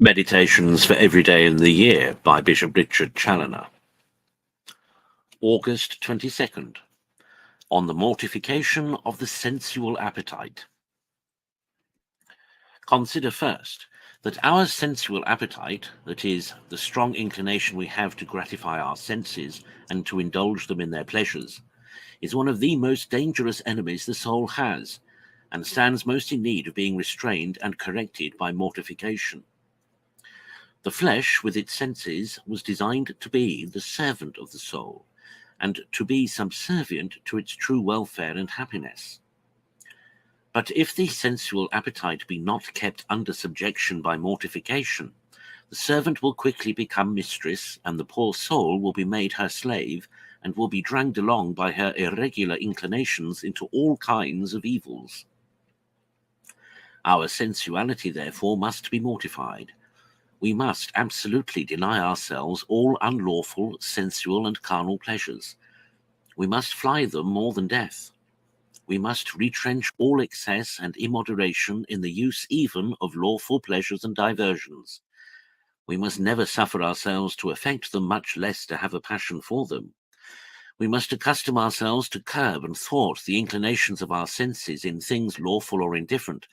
Meditations for Every Day in the Year by Bishop Richard Challoner. August 22nd. On the mortification of the sensual appetite. Consider first that our sensual appetite, that is, the strong inclination we have to gratify our senses and to indulge them in their pleasures, is one of the most dangerous enemies the soul has, and stands most in need of being restrained and corrected by mortification. The flesh, with its senses, was designed to be the servant of the soul, and to be subservient to its true welfare and happiness. But if the sensual appetite be not kept under subjection by mortification, the servant will quickly become mistress, and the poor soul will be made her slave, and will be dragged along by her irregular inclinations into all kinds of evils. Our sensuality, therefore, must be mortified. We must absolutely deny ourselves all unlawful, sensual, and carnal pleasures. We must fly them more than death. We must retrench all excess and immoderation in the use even of lawful pleasures and diversions. We must never suffer ourselves to affect them, much less to have a passion for them. We must accustom ourselves to curb and thwart the inclinations of our senses in things lawful or indifferent,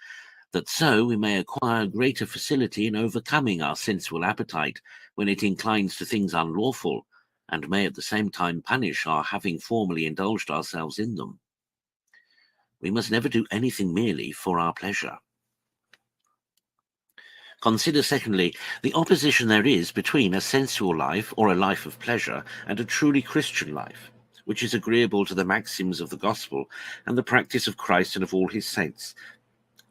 that so we may acquire greater facility in overcoming our sensual appetite when it inclines to things unlawful, and may at the same time punish our having formerly indulged ourselves in them. We must never do anything merely for our pleasure. Consider, secondly, the opposition there is between a sensual life or a life of pleasure and a truly Christian life, which is agreeable to the maxims of the gospel and the practice of Christ and of all his saints,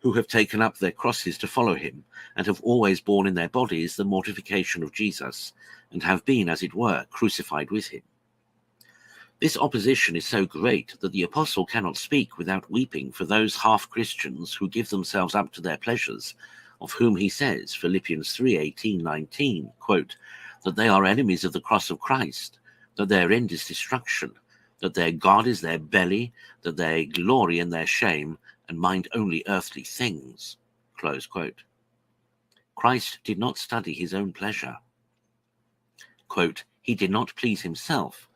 who have taken up their crosses to follow him, and have always borne in their bodies the mortification of Jesus, and have been, as it were, crucified with him. This opposition is so great that the apostle cannot speak without weeping for those half-Christians who give themselves up to their pleasures, of whom he says, Philippians 3:18-19, quote, that they are enemies of the cross of Christ, that their end is destruction, that their God is their belly, that they glory in their shame, and mind only earthly things. Close quote. Christ did not study his own pleasure. Quote, he did not please himself.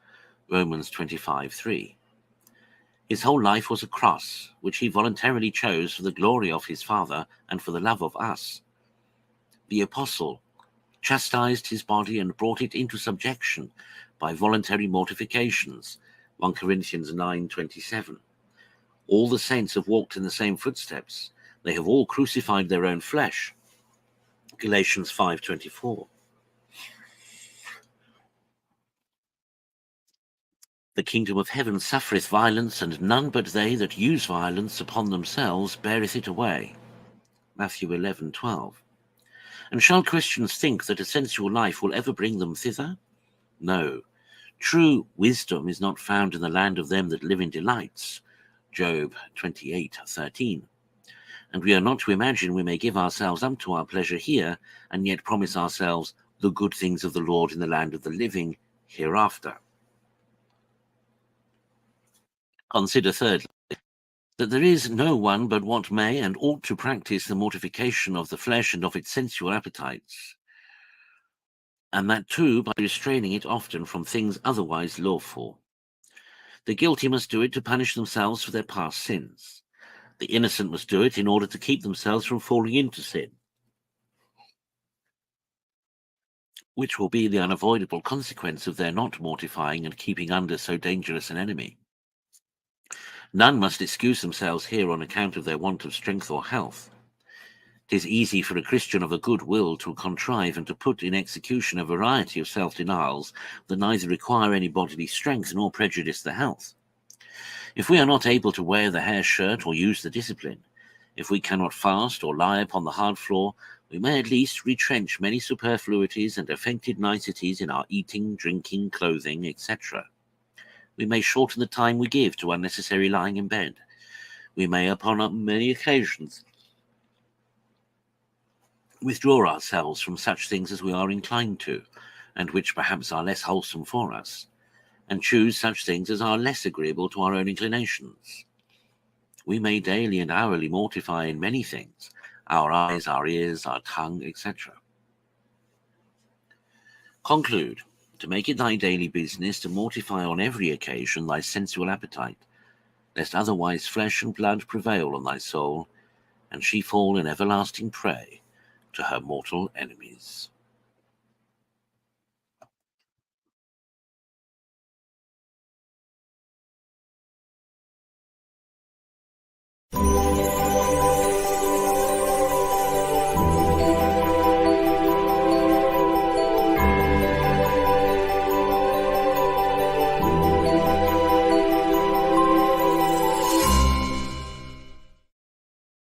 Romans 25:3. His whole life was a cross, which he voluntarily chose for the glory of his Father and for the love of us. The apostle chastised his body and brought it into subjection by voluntary mortifications. 1 Corinthians 9:27. All the saints have walked in the same footsteps. They have all crucified their own flesh. Galatians 5:24. The kingdom of heaven suffereth violence, and none but they that use violence upon themselves beareth it away. Matthew 11:12. And shall Christians think that a sensual life will ever bring them thither? No. True wisdom is not found in the land of them that live in delights. Job 28:13. And we are not to imagine we may give ourselves up to our pleasure here, and yet promise ourselves the good things of the Lord in the land of the living hereafter. Consider thirdly, that there is no one but what may and ought to practice the mortification of the flesh and of its sensual appetites, and that too by restraining it often from things otherwise lawful. The guilty must do it to punish themselves for their past sins. The innocent must do it in order to keep themselves from falling into sin, which will be the unavoidable consequence of their not mortifying and keeping under so dangerous an enemy. None must excuse themselves here on account of their want of strength or health. 'Tis easy for a Christian of a good will to contrive and to put in execution a variety of self-denials that neither require any bodily strength nor prejudice the health. If we are not able to wear the hair shirt or use the discipline, if we cannot fast or lie upon the hard floor, we may at least retrench many superfluities and affected niceties in our eating, drinking, clothing, etc. We may shorten the time we give to unnecessary lying in bed. We may upon many occasions withdraw ourselves from such things as we are inclined to, and which perhaps are less wholesome for us, and choose such things as are less agreeable to our own inclinations. We may daily and hourly mortify in many things, our eyes, our ears, our tongue, etc. Conclude, to make it thy daily business to mortify on every occasion thy sensual appetite, lest otherwise flesh and blood prevail on thy soul, and she fall an everlasting prey to her mortal enemies.